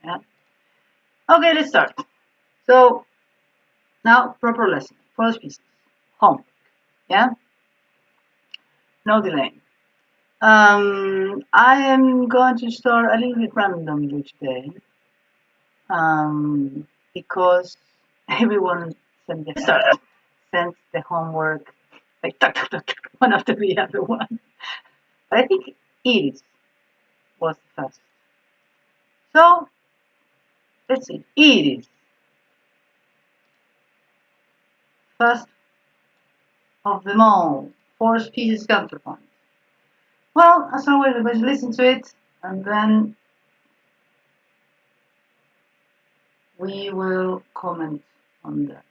Yeah. Okay, let's start. So now proper lesson. First pieces. Homework. Yeah. No delay. I am going to start a little bit randomly today. Because everyone sends the homework like one after the other one. But I think Iris was the first. So let's see. Iris, first of them all. Four species counterpoint. Well, as always, we're going to listen to it and then we will comment on that.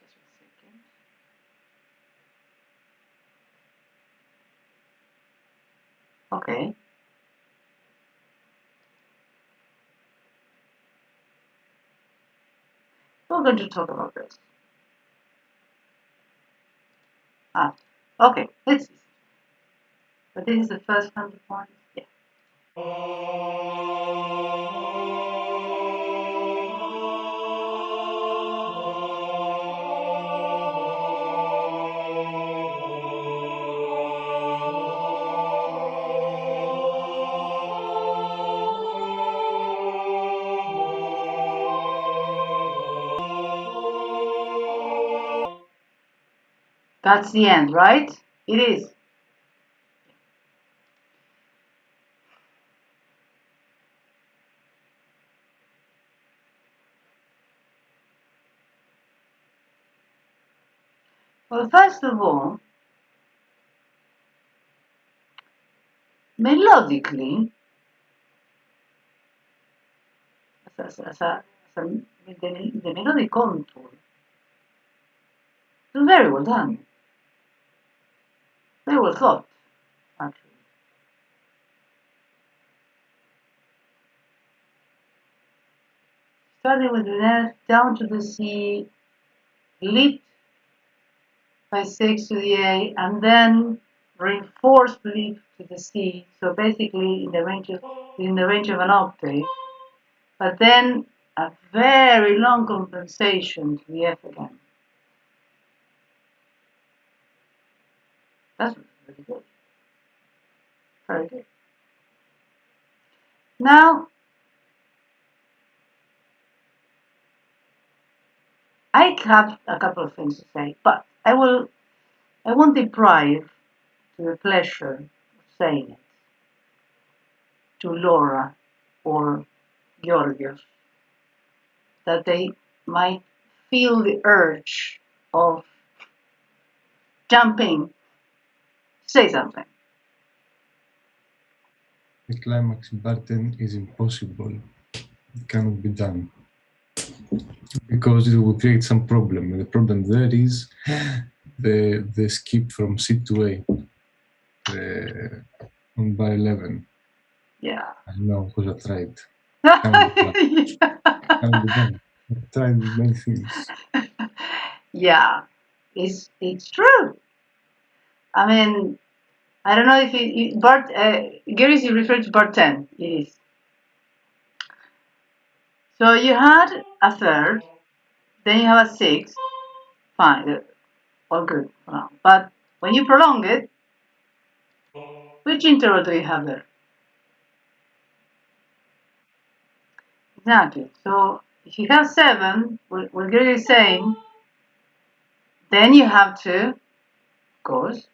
Just a second. Okay. We're going to talk about this. Okay, let's see. But this is the first counterpoint. Yeah. That's the end, right? It is. Well, first of all, melodically, the melodic contour is very well done. Very well thought, actually. Starting with the F down to the C, leap by 6 to the A, and then reinforced leap to the C. So basically in the range of an octave, but then a very long compensation to the F again. That's really good. Very good. Now, I have a couple of things to say, but I won't deprive to the pleasure of saying it to Laura or Georgios that they might feel the urge of jumping. Say something. The climax button is impossible. It cannot be done. Because it will create some problem. The problem there is the skip from C to A on bar 11. Yeah. I know, because I tried. Yeah. I've tried many things. Yeah, it's true. I mean, I don't know if Bart Gary is referring to Bart 10. It is. So you had a third, then you have a sixth. Fine, all good for now. But when you prolong it, which interval do you have there? Exactly. So if you have 7, what Gary is saying, then you have to, of course,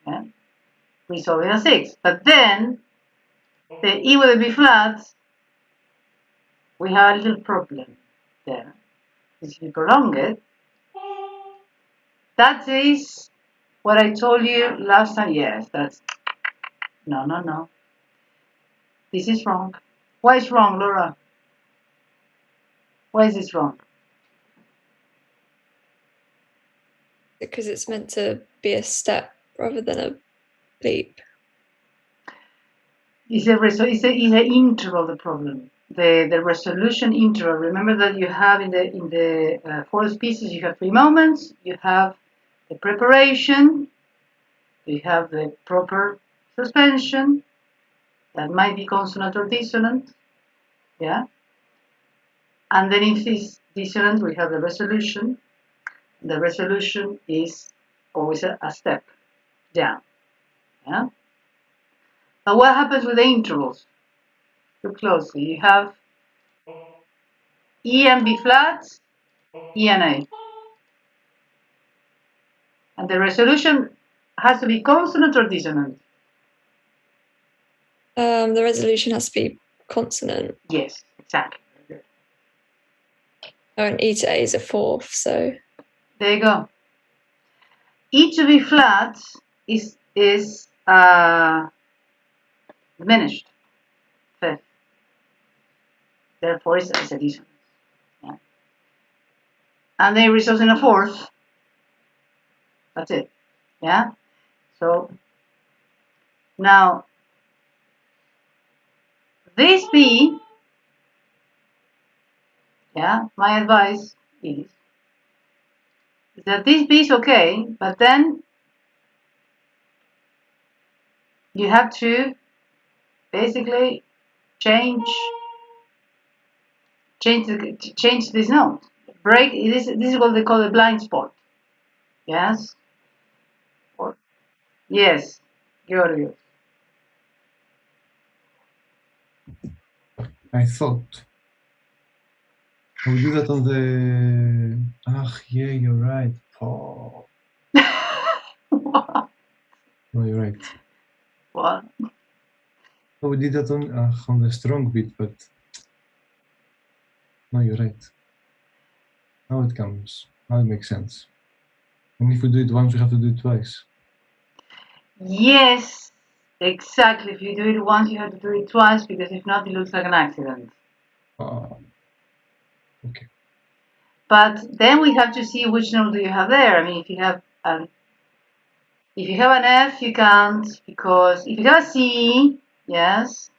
yeah, resolve in a 6. But then the E with the B flat, we have a little problem there. If you prolong it, that is what I told you last time. Yes, that's no. This is wrong. Why is wrong, Laura? Why is this wrong? Because it's meant to be a step rather than a leap. It's an interval the problem. The resolution interval. Remember that you have in the 4 species you have 3 moments. You have the preparation. You have the proper suspension, that might be consonant or dissonant, yeah. And then if it's dissonant, we have the resolution. The resolution is always a step down, yeah. Now what happens with the intervals? Look closely. You have E and B flats, E and A. And the resolution has to be consonant or dissonant? The resolution has to be consonant. Yes, exactly. Oh, and E to A is a fourth, so There you go. E to B flat is diminished fifth. Therefore, it's a dissonance. Yeah. And then it results in a fourth. That's it. Yeah. So now this B, yeah, my advice is that this B is okay, but then you have to basically change this note. Break this is what they call a blind spot. Yes. Or yes. Good. I thought I would do that on the. Ah, yeah, you're right. Oh, What? no, you're right. What? Oh, we did that on the strong bit, but no, you're right. Now it comes. Now it makes sense. And if we do it once, we have to do it twice. Yes, exactly. If you do it once, you have to do it twice because if not, it looks like an accident. Okay. But then we have to see which note do you have there. I mean, if you have an F, you can't, because if you have a C, yes,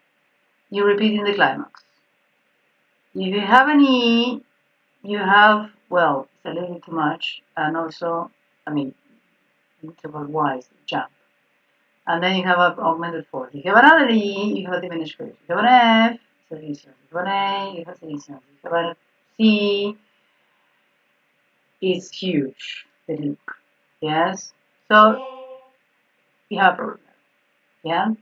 you repeat in the climax. If you have an E, you have, well, it's a little too much, and also, I mean, interval wise, jump. And then you have an augmented fourth. If you have another E, you have a diminished fifth. If you have an F, it's a dissonance. If you have an A, you have a dissonance. If you have a C, it's huge, the leap. Yes? So you have a problem. Yeah?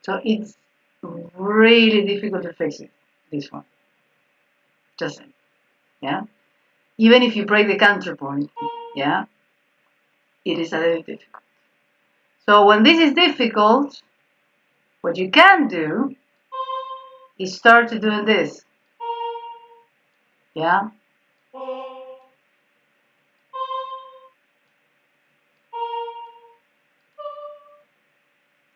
So it's really difficult to fix it, this one. Just saying. Yeah? Even if you break the counterpoint, yeah, it is a little difficult. So when this is difficult, what you can do is start doing this. Yeah?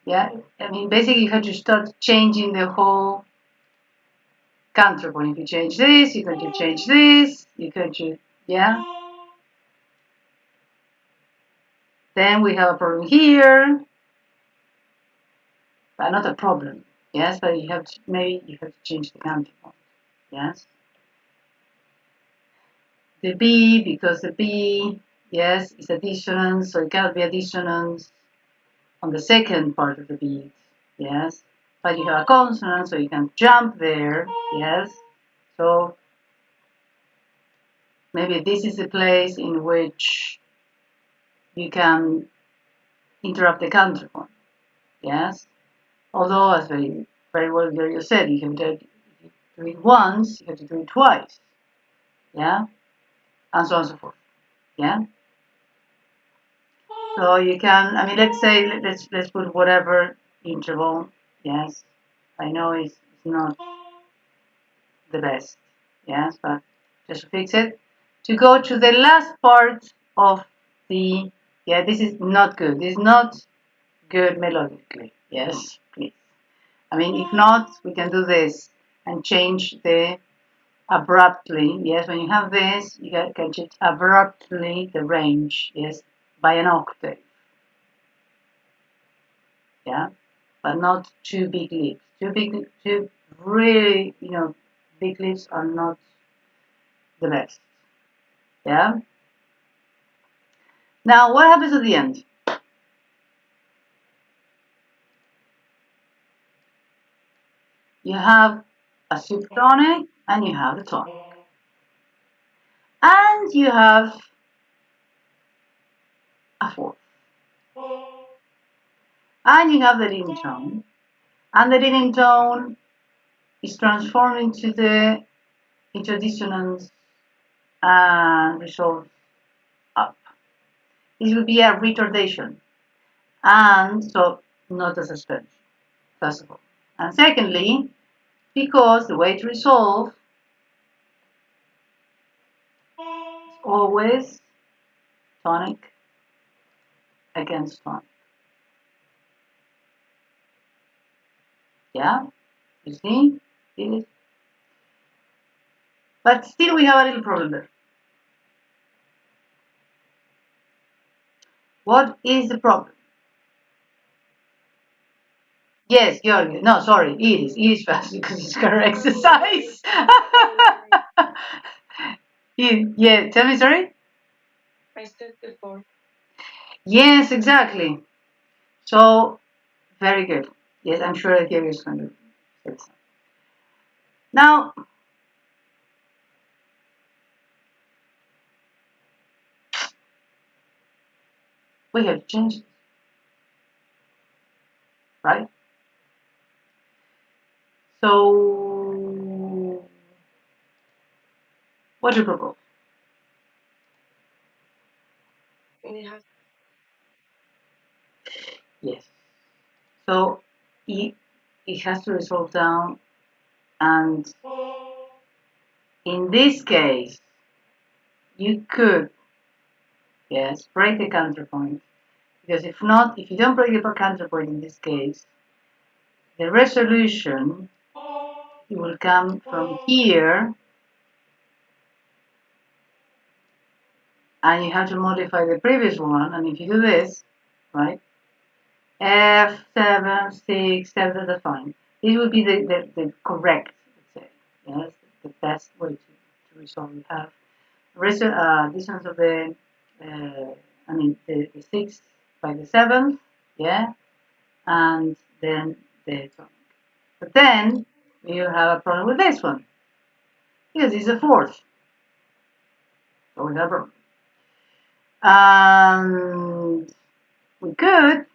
Yeah? I mean, basically you have to start changing the whole counterpoint. If you change this, you can change this, you can choose, yeah? Then we have a problem here, but not a problem. Yes, but you have to, maybe you have to change the counterpoint. Yes. The B, because the B, yes, is a dissonance, so it cannot be a dissonance on the second part of the beat. Yes. But you have a consonant, so you can jump there. Yes. So maybe this is the place in which you can interrupt the counterpoint. Yes. Although, as very, very well you said, you can do it once, you have to do it twice. Yeah. And so on and so forth. Yeah. So you can, I mean, let's say, let's put whatever interval. Yes. I know it's not the best. Yes, but just to fix it. To go to the last part of the, yeah, this is not good. This is not good melodically. Yes, please. I mean, if not, we can do this and change the abruptly. Yes, when you have this, you can change abruptly the range. Yes, by an octave. Yeah, but not two big leaps. Two really, big leaps are not the best. Yeah. Now, what happens at the end? you have a supertonic and you have the tonic. And you have a fourth. And you have the leading tone. And the leading tone is transformed into dissonance and resolves up. This will be a retardation. And so not a suspension, first of all. And secondly, because the way to resolve is always tonic against tonic. Yeah, you see? It is. But still we have a little problem there. What is the problem? Yes, Georg. No, sorry, it is fast because it's her exercise. Yeah, tell me, sorry? I said before. Yes, exactly. So, very good. Yes, I'm sure that Georg is going to say so. Now, we have changed this, right? So, what do you propose? Yes. So, it has to resolve down, and in this case, you could, yes, break the counterpoint. Because if not, if you don't break the counterpoint in this case, the resolution will come from here, and you have to modify the previous one. And if you do this, right, F7, 6, 7, that's fine. This would be the correct, let's say, yes, the best way to resolve. We have distance of the, the 6 by the 7th, yeah, and then the tonic. But then you have a problem with this one, because it's a fourth. So we have a problem. And we could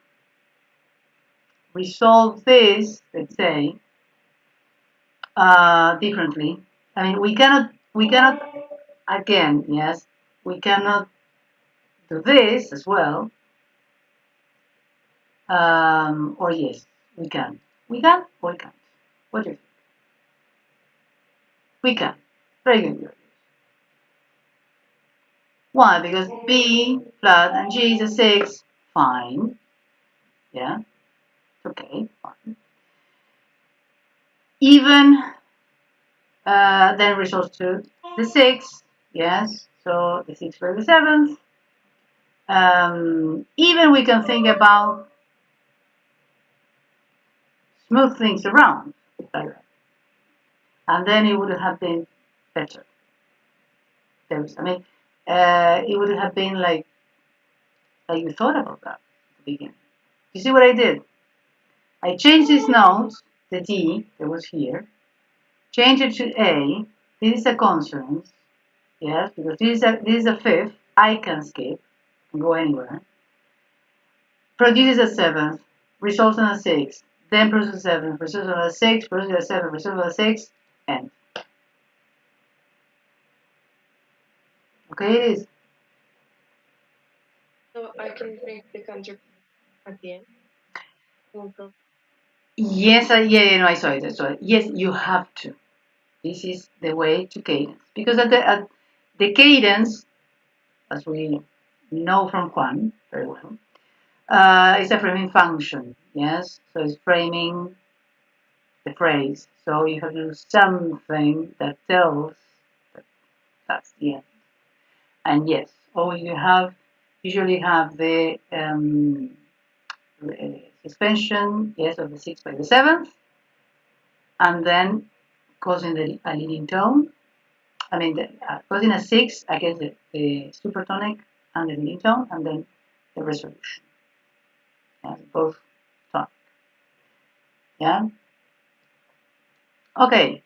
resolve this, let's say, differently. I mean, we cannot, again, yes, we cannot do this as well. Or yes, we can. We can or we can't. What do you think? We can. Very good. Why? Because B flat and G is a 6. Fine. Yeah. Okay. Fine. Even then resolves to the 6. Yes. So the 6 by the 7th. Even we can think about smooth things around like that. And then it would have been better. It would have been like you thought about that at the beginning. You see what I did? I changed this note, the D that was here, change it to A. This is a consonant, yes, because this is a fifth. I can skip and go anywhere. Produces a seventh, results in a sixth, then produces a seventh, results in a sixth, produces a seventh, results in a sixth, end. Okay, it is. So I can break the counter at the end. Yes, I saw it. Yes, you have to. This is the way to cadence, because at the cadence, as we know from Juan very well, is a framing function. Yes, so it's framing the phrase. So you have to do something that tells that that's the end. And yes, or you usually have the suspension, yes, of the 6 by the 7th, and then causing a leading tone. Causing a 6 against the supertonic and the leading tone, and then the resolution. Yeah, both tonic. Yeah. Okay,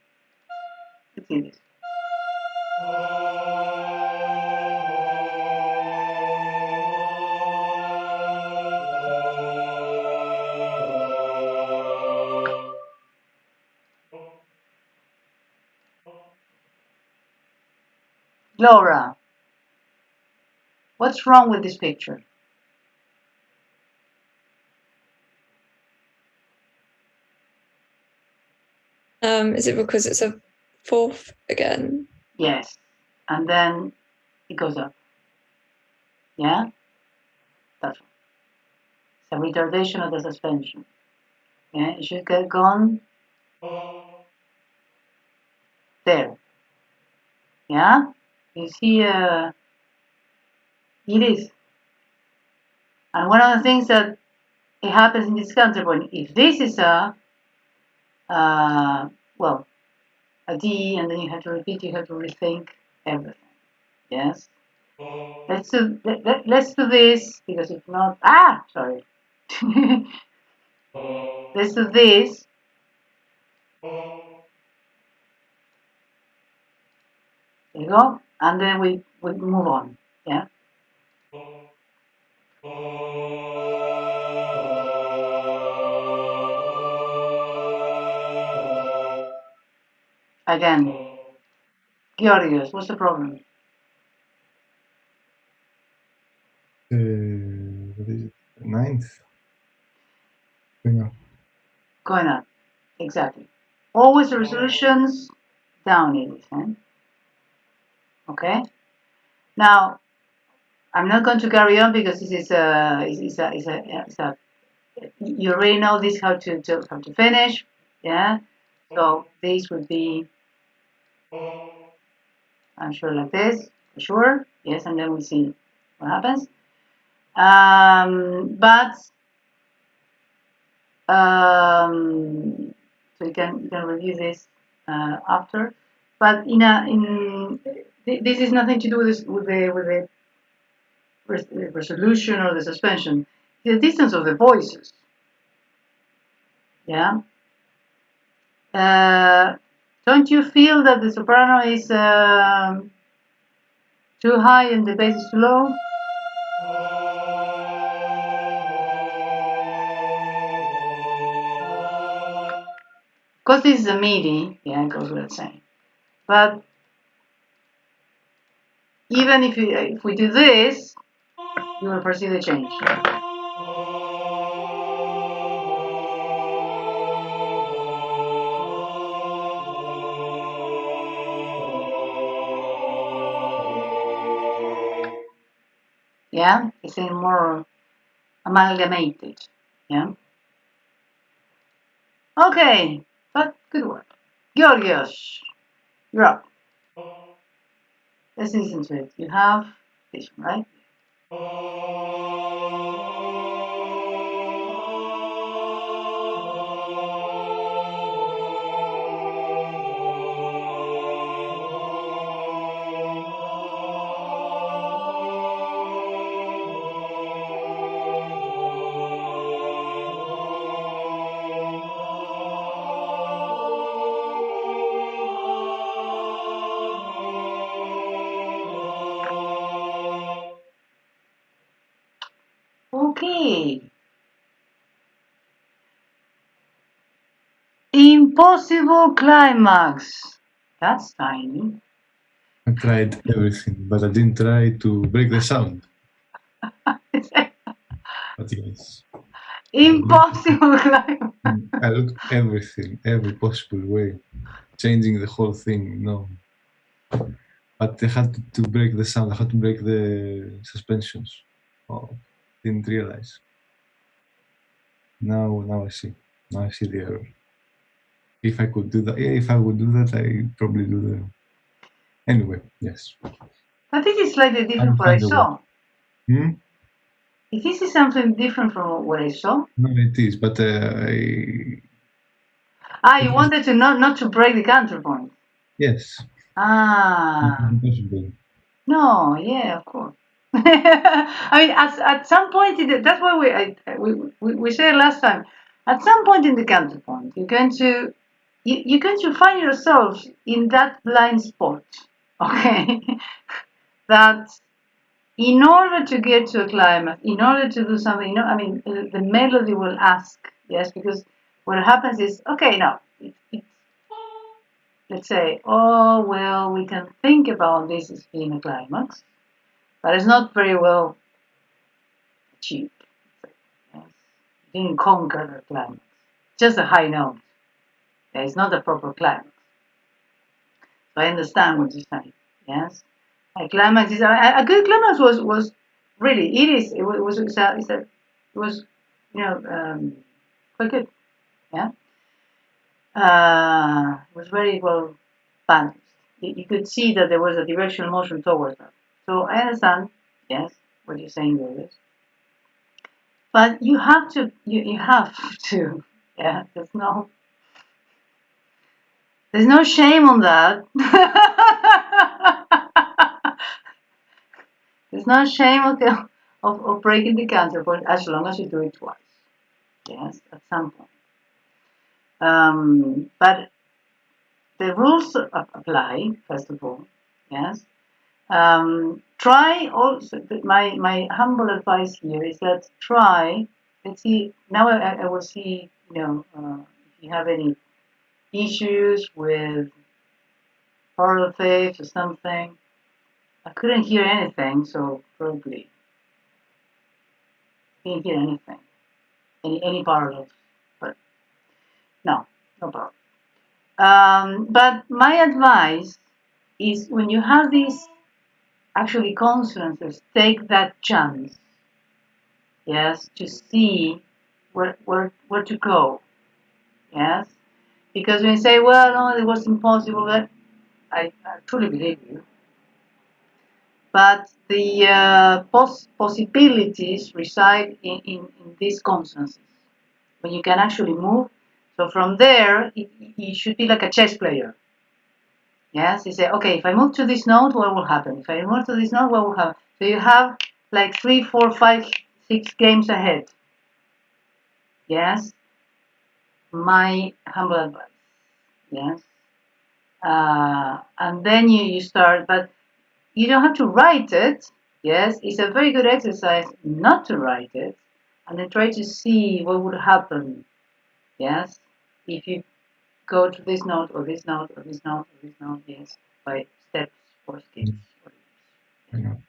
let's see this. Laura, what's wrong with this picture? Is it because it's a fourth again? Yes, and then it goes up. Yeah, that's right. It's a retardation of the suspension. Yeah, it should get gone there. Yeah, you see, it is. And one of the things that it happens in this counterpoint, if this is well, a D, and then you have to repeat, you have to rethink everything. Yes. Let's do this, because if not, sorry. Let's do this. There you go, and then we move on. Yeah. Again, Georgios, what's the problem? What is it? Ninth? Yeah. Going up. Exactly. Always the resolutions down it is. Okay. Now, I'm not going to carry on because this is you already know this how to finish. Yeah. So this would be, I'm sure, like this, for sure. Yes, and then we see what happens. But so you can review this after. But this is nothing to do with this, with the resolution or the suspension. The distance of the voices. Yeah. Don't you feel that the soprano is too high and the bass is too low? Because this is a MIDI, yeah, it goes without saying. But even if we do this, you will perceive the change. Yeah, it's a more amalgamated. Yeah. Okay, but good work. Georgios, you're up. Let's listen to it. You have this one, right? Okay. Impossible climax. That's tiny. I tried everything, but I didn't try to break the sound. But yes. Impossible climax. I looked everything, every possible way, changing the whole thing. No. But I had to break the sound. I had to break the suspensions. Oh, didn't realize. Now I see. Now I see the error. If I could do that, if I would do that, I'd probably do the. Anyway, yes. But this is slightly different from what I saw. Hmm? This is something different from what I saw. No, it is, but you wanted to not to break the counterpoint. Yes. Impossible. No, yeah, of course. I mean, at some point, that's why we said last time. At some point in the counterpoint, you're going to you're going to find yourself in that blind spot, okay? That in order to get to a climax, in order to do something, the melody will ask, yes, because what happens is, okay, now, let's say, oh, well, we can think about this as being a climax, but it's not very well achieved. Yes. You didn't conquer the climax, just a high note. It's not a proper climax. So I understand what you're saying. Yes, a climax is a good climax was really it is it was it was quite good. Yeah, it was very well balanced. You could see that there was a directional motion towards that. So I understand. Yes, what you're saying there is, but you have to you have to. Yeah, there's no shame on that. There's no shame of breaking the counterpoint as long as you do it twice. Yes, at some point. But the rules apply, first of all. Yes. Try also, my humble advice here is that try, let's see, now I will see, if you have any issues with oral theft or something. I couldn't hear anything, so probably didn't hear anything. Any parallels, but no problem. But my advice is when you have these actually consonances, take that chance, yes, to see where to go, yes, because when you say, well, no, it was impossible, that I truly believe you, but the possibilities reside in these consonances when you can actually move. So from there, it should be like a chess player. Yes, you say, okay, if I move to this note, what will happen? If I move to this note, what will happen? So you have like 3, 4, 5, 6 games ahead. Yes, my humble advice. Yes, and then you start, but you don't have to write it. Yes, it's a very good exercise not to write it, and then try to see what would happen. Yes, if you go to this note or this note or this note or this note, yes, by steps or skips. There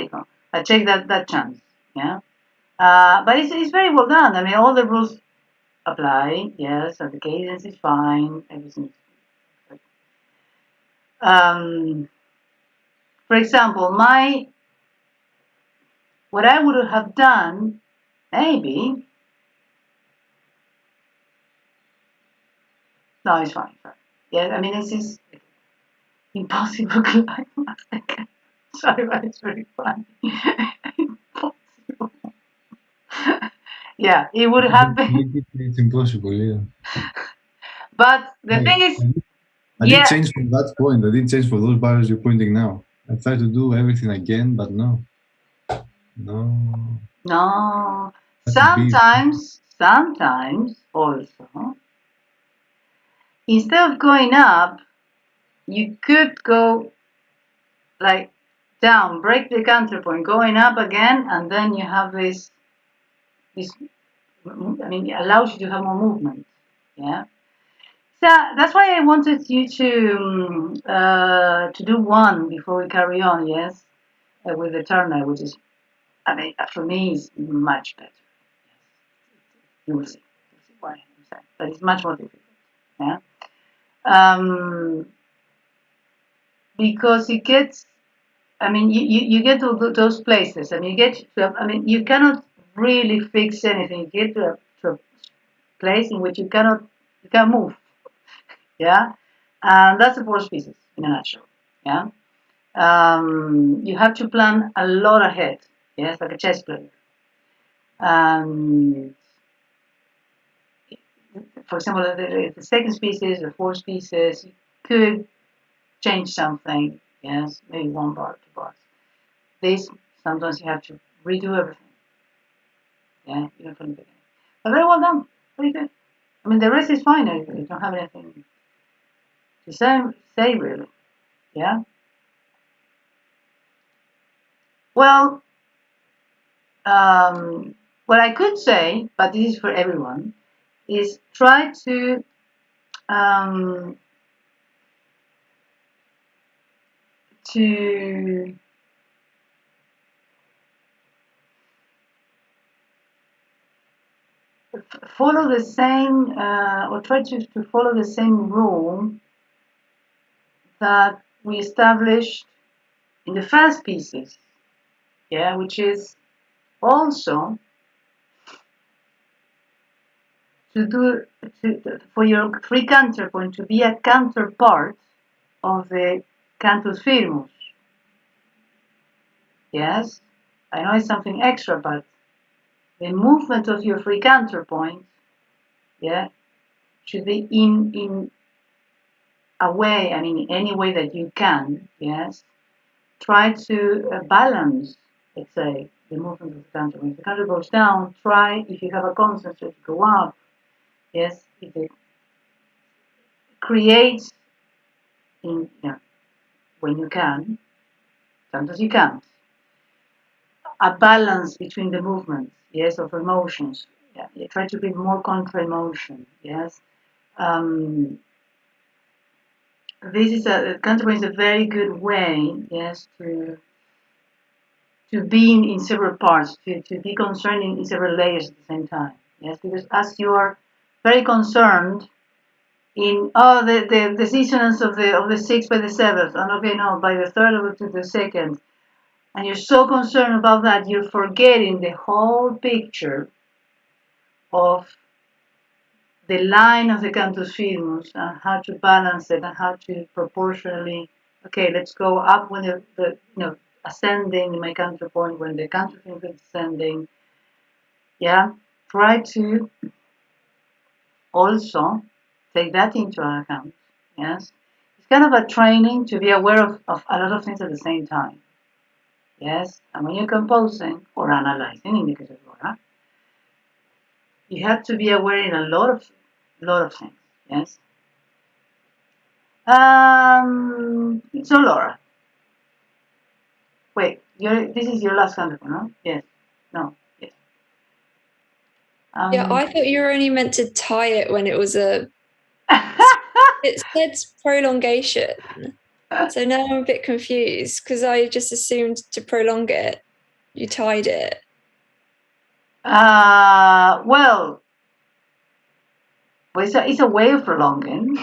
you go. I take that chance. Yeah. But it's very well done. I mean, all the rules apply. Yes, and the cadence is fine. Everything's good. For example, what I would have done, maybe. No, it's fine. Fine. Yeah, I mean, this is impossible climax. Sorry, but it's very funny. Impossible. Yeah, it would have been. It's impossible, yeah. But the thing is, I did change from that point. I did change for those barriers you're pointing now. I tried to do everything again, but no. No. Sometimes also, instead of going up, you could go like down, break the counterpoint, going up again, and then you have this. I mean, it allows you to have more movement. Yeah. So that's why I wanted you to do one before we carry on. Yes, with the Turner, which is, I mean, for me, is much better. You will see. You'll see why I'm saying, but it's much more difficult. Yeah. Because it gets. I mean, you get to those places. I mean, you get. I mean, you cannot really fix anything. You get to a place in which you can't move. Yeah, and that's the four species in a nutshell. Yeah. You have to plan a lot ahead. Yes, like a chess player. Um, for example, the second species, the fourth species, you could change something. Yes, maybe one bar, two bars. This sometimes you have to redo everything. Yeah, even from the beginning. But very well done. Very good. I mean, the rest is fine. I don't have anything to say really. Yeah. Well, what I could say, but this is for everyone, is try to follow the same or try to follow the same rule that we established in the first pieces, yeah, which is also for your free counterpoint to be a counterpart of the cantus firmus. Yes, I know it's something extra, but the movement of your free counterpoint, yeah, should be in a way, I mean, any way that you can, yes. Try to balance, let's say, the movement of the counterpoint. If the counter goes down, try, if you have a concentrate, to go up, yes. If it creates, when you can, sometimes you can't, a balance between the movements, yes, of emotions. Yeah, you try to bring more contra emotion, yes. This is counterpoint is a very good way, yes, to be in several parts, to be concerned in several layers at the same time. Yes, because as you are very concerned in the dissonance of the sixth by the seventh, and okay, no, by the third over to the second, and you're so concerned about that, you're forgetting the whole picture of the line of the cantus firmus and how to balance it and how to proportionally, okay, let's go up when the ascending in my counterpoint, when the cantus firmus is ascending. Yeah, try to also take that into account. Yes, it's kind of a training to be aware of a lot of things at the same time. Yes, and when you're composing or analyzing, in the case of Laura, you have to be aware in a lot of things. Yes. So Laura, wait, this is your last counterpoint, no? Yes. No. Yes. Yeah, I thought you were only meant to tie it when it was a. It said prolongation. So now I'm a bit confused because I just assumed to prolong it, you tied it. Well, it's a way of prolonging,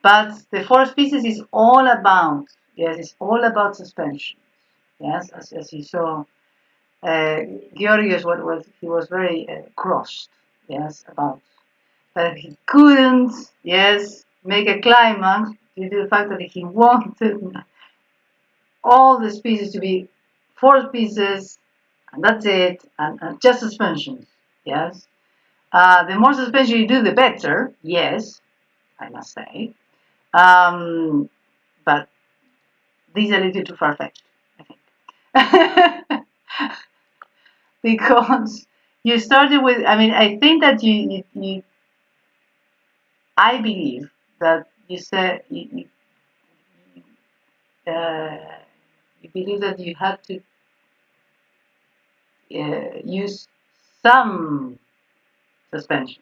but the fourth pieces is all about, yes, it's all about suspension. Yes, as you saw, Georgios, he was very crossed, yes, about that he couldn't, yes, make a climax due to the fact that he wanted all the pieces to be four pieces, and that's it, and just suspensions, yes. The more suspension you do, the better, yes, I must say. But this is a little too far-fetched, I think. Because you started with, I mean, I think that I believe that you said, you believe that you had to use some suspensions.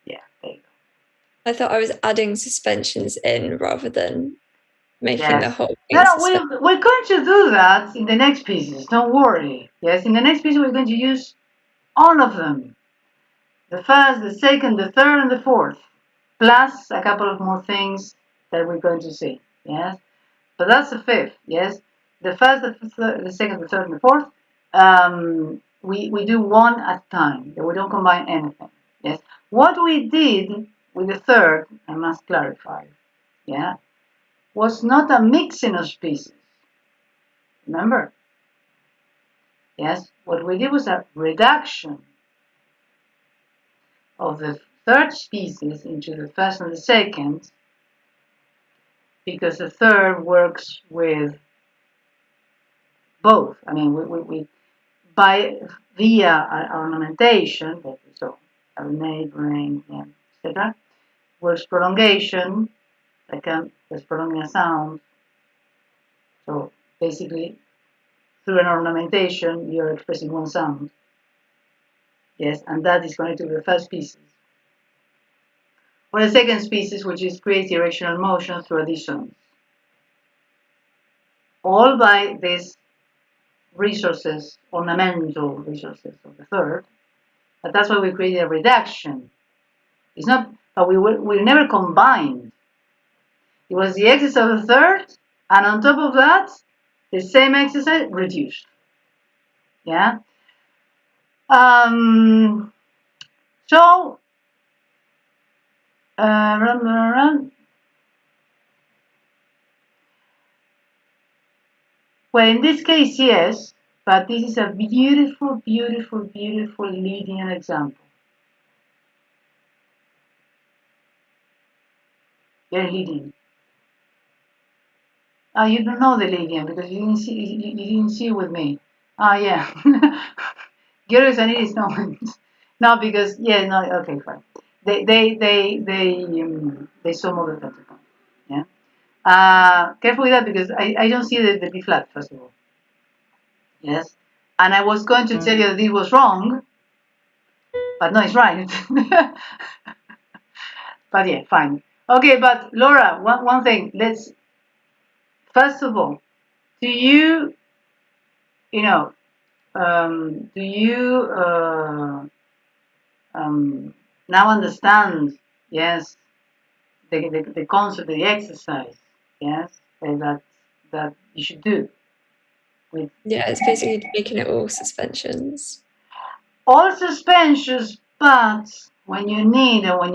Yeah, there you go. I thought I was adding suspensions in rather than making the Yes. whole thing. No, we're going to do that in the next pieces. Don't worry. Yes, in the next piece we're going to use all of them. The first, the second, the third, and the fourth. Plus a couple of more things that we're going to see. Yes. But that's the fifth. Yes. The first, the second, the third, and the fourth. We do one at a time. We don't combine anything. Yes. What we did with the third, I must clarify. Yeah. Was not a mixing of species. Remember? Yes, what we did was a reduction of the third species into the first and the second, because the third works with both. I mean, we by via ornamentation that we saw, neighboring, yeah, etc. Words prolongation, like there's prolonging a sound. So basically, through an ornamentation, you're expressing one sound. Yes, and that is connected to the first species. Or the second species, which is creates directional motion through additions. All by these resources, ornamental resources of the third. But that's why we created a reduction. It's not, but we never combined. It was the exercise of the third, and on top of that, the same exercise reduced. Yeah. So, well, in this case, yes, but this is a beautiful, beautiful, beautiful leading example. You're leading. Oh, you don't know the leading because you didn't see it with me. Yeah. Gyros and it is no. No, because yeah, no. Okay, fine. They saw more than Counterpoint. Yeah. Careful with that because I don't see the B flat first of all. Yes. And I was going to tell you that it was wrong, but no, it's right. But yeah, fine. Okay, but Laura, one thing. Let's first of all, do you know, do you now understand? Yes, the concept, the exercise. Yes, that you should do. With Yeah, it's basically making it all suspensions. all suspensions, but when you need, I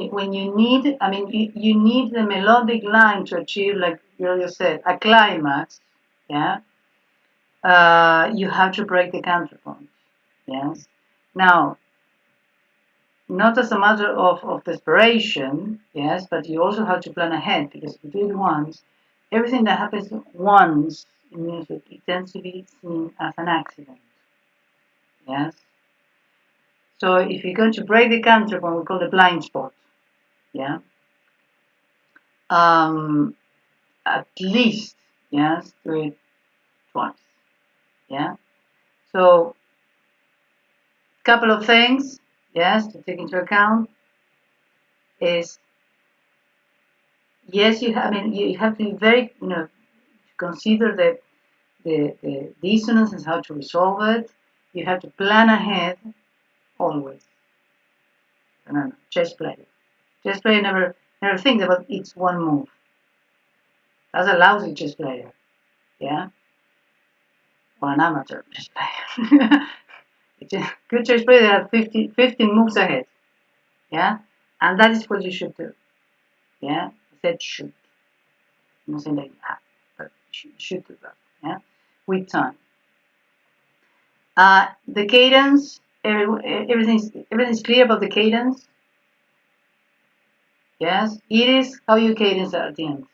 mean, you need the melodic line to achieve, like you said, a climax. Yeah, you have to break the counterpoint. Yes. Now, not as a matter of desperation, yes, but you also have to plan ahead because if you do it once, everything that happens once in music, it tends to be seen as an accident. Yes. So if you're going to break the counterpoint, we call it blind spot. Yeah. At least, yes, do it twice. Yeah. So, couple of things, yes, to take into account is yes, I mean, you have to be very, consider the dissonance and how to resolve it. You have to plan ahead always. Remember, chess player. Chess player never thinks about each one move. That's a lousy chess player. Yeah? Or an amateur chess player. It's a good chess player that has 15 moves ahead. Yeah? And that is what you should do. Yeah? I said should. I'm not saying that you have, but you should do that. Yeah? With time. The cadence, everything's clear about the cadence. Yes, it is how you cadence at the end.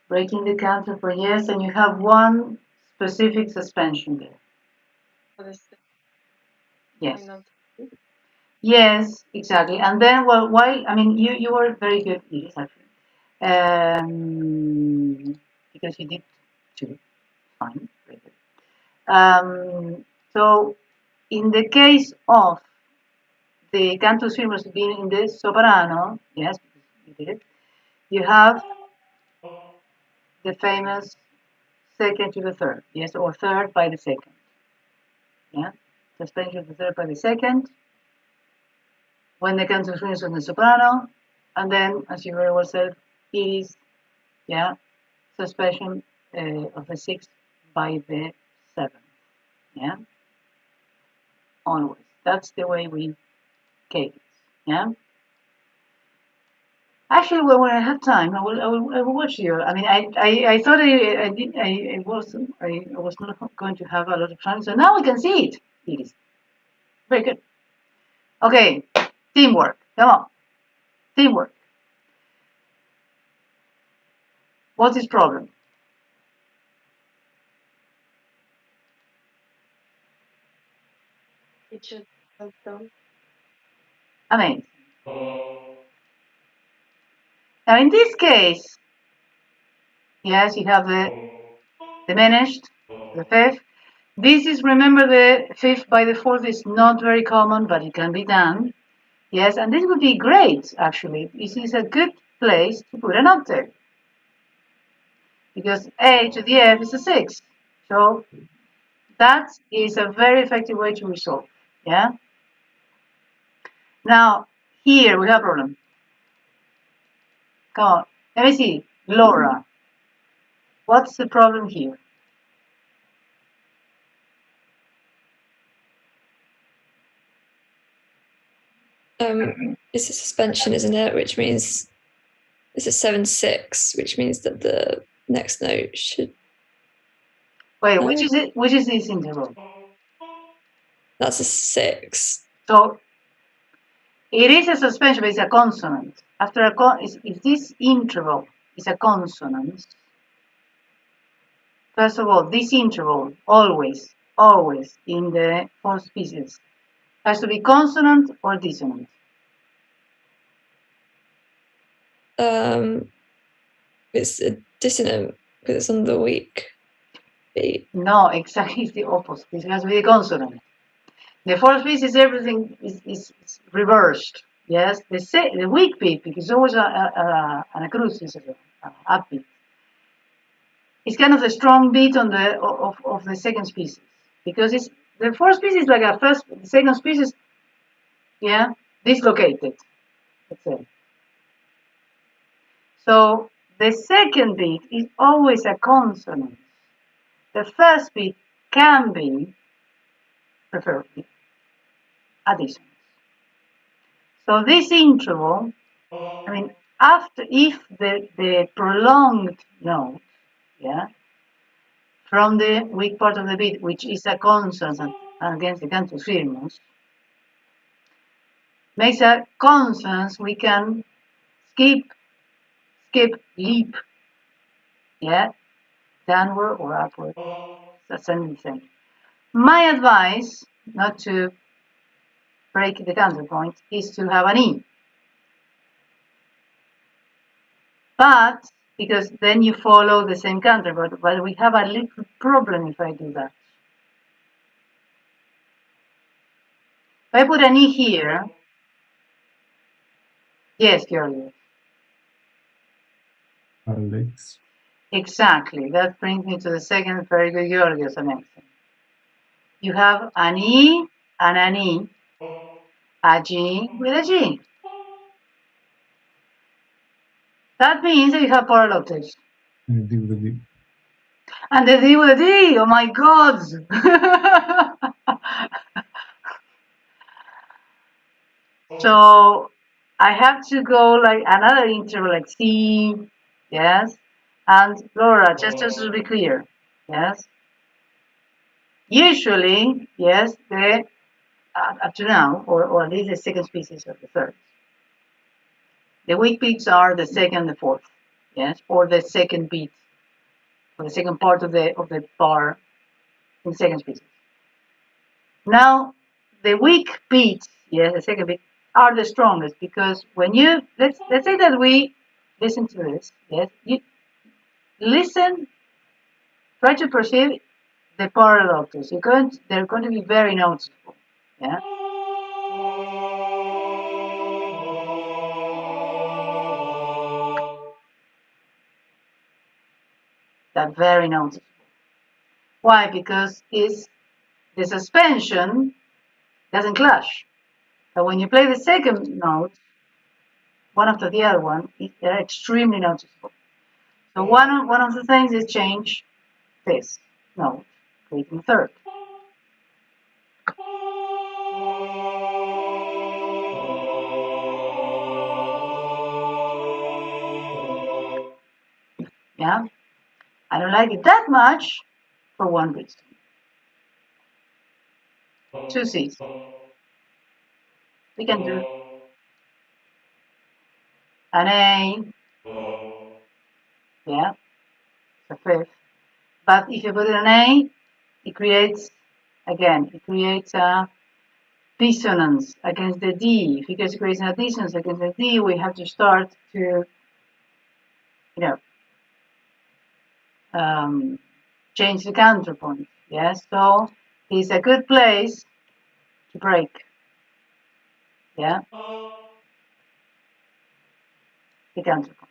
Breaking the counter for yes, and you have one specific suspension there. Yes. Yes, exactly. And then, well, why? I mean, you were very good. It is actually, because you did two. Fine, very good. So, in the case of the cantus firmus being in the soprano, yes, you did it. You have the famous second to the third, yes, or third by the second. Yeah, suspension of the third by the second. When the cantus firmus on the soprano, and then, as you very well said, it is, yeah, suspension of the sixth by the seventh. Yeah, onwards. That's the way we cadence. Yeah. Actually, well, when I have time, I will watch you. I mean, I thought I was not going to have a lot of time, so now I can see it. It is very good. Okay, teamwork. Come on, teamwork. What's his problem? It should have done. Amazing. Now in this case, yes, you have the diminished, the fifth. This is, remember, the fifth by the fourth is not very common, but it can be done. Yes, and this would be great, actually. This is a good place to put an octave. Because A to the F is a 6. So that is a very effective way to resolve. Yeah. Now, here we have a problem. Come on. Let me see. Laura. What's the problem here? It's a suspension, isn't it? Which means it's a 7/6, which means that the next note should. Wait, which is it? Which is this interval? That's a 6. So it is a suspension, but it's a consonant. After a if this interval is a consonant, first of all, this interval always in the four species has to be consonant or dissonant. It's a dissonant because it's on the weak beat. No, exactly, it's the opposite. It has to be a consonant. The fourth species, everything is reversed. Yes, the weak beat, because it's always an acrosis, an upbeat. It's kind of the strong beat on of the second species, because it's the fourth species like a the second species, yeah, dislocated. Let's say. So the second beat is always a consonant. The first beat can be, preferably, a dissonance. So this interval, I mean, if the prolonged note, yeah, from the weak part of the beat, which is a consonant against the cantus firmus, makes a consonance, we can skip, leap, yeah, downward or upward, ascending thing. My advice, not to break the counterpoint, is to have an E. But, because then you follow the same counterpoint, but we have a little problem if I do that. If I put an E here, yes, Georgios. Alex. Exactly. That brings me to the second very good Georgios, amazing. You have an E and an E, a G with a G. That means that you have parallel octaves. And D with a D. And the D with a D, oh my God! So I have to go like another interval, like C, yes, and Laura, just to be clear, yes. Usually, yes, up to now, or at least the second species of the third. The weak beats are the second and the fourth, yes, or the second beat, or the second part of the bar in second species. Now, the weak beats, yes, the second beat, are the strongest because when you let's say that we listen to this, yes, you listen, try to perceive the parallel octaves. They're going to be very noticeable, yeah. That very noticeable. Why? Because the suspension doesn't clash. But when you play the second note, one after the other one, they're extremely noticeable. So one of the things is change this note, creating a third. Yeah, I don't like it that much for one reason. Two C's. We can do an A, yeah, it's a fifth. But if you put an A, it creates a dissonance against the D. If it creates a dissonance against the D, we have to start to, change the counterpoint. Yes, so it's a good place to break. Yeah, the counterpoint.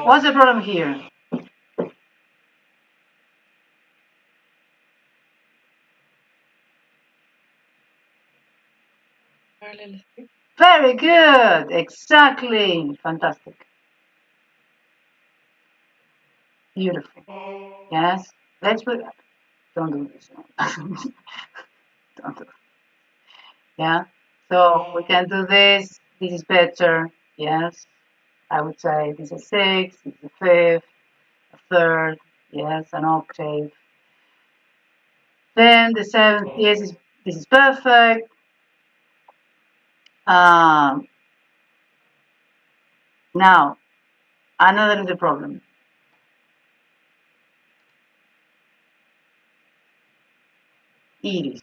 What's the problem here? Very good. Exactly. Fantastic. Beautiful. Yes. Let's put. Don't do this. Don't do. Yeah. So we can do this. This is better. Yes. I would say this is 6. This is a fifth, a third. Yes, an octave. Then the 7th. Yes, this is perfect. Now another little problem. Iris.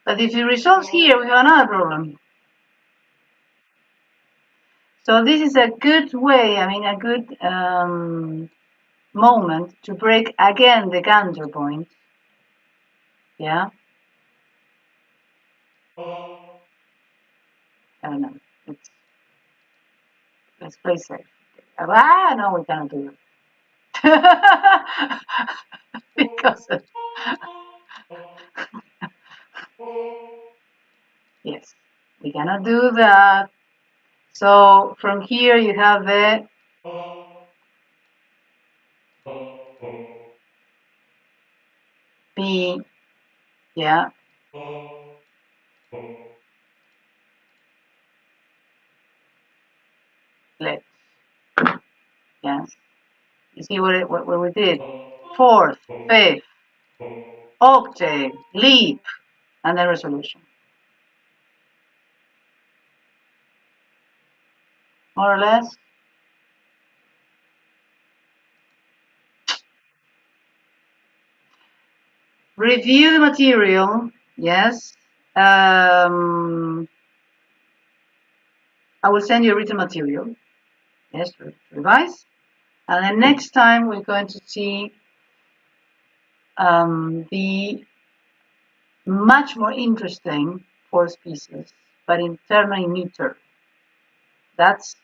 But if it resolves here, we have another problem. So this is a good way, a good moment to break again the counterpoint. Yeah? I don't know. Let's play safe. No, we cannot do it. Because yes, we cannot do that. So from here you have the B, yeah. Let's, yes. You see what we did? 4th, 5th, octave, leap, and then resolution. More or less. Review the material, yes. I will send you a written material, yes, to revise. And then next time we're going to see the much more interesting 4th pieces, but in term and meter. That's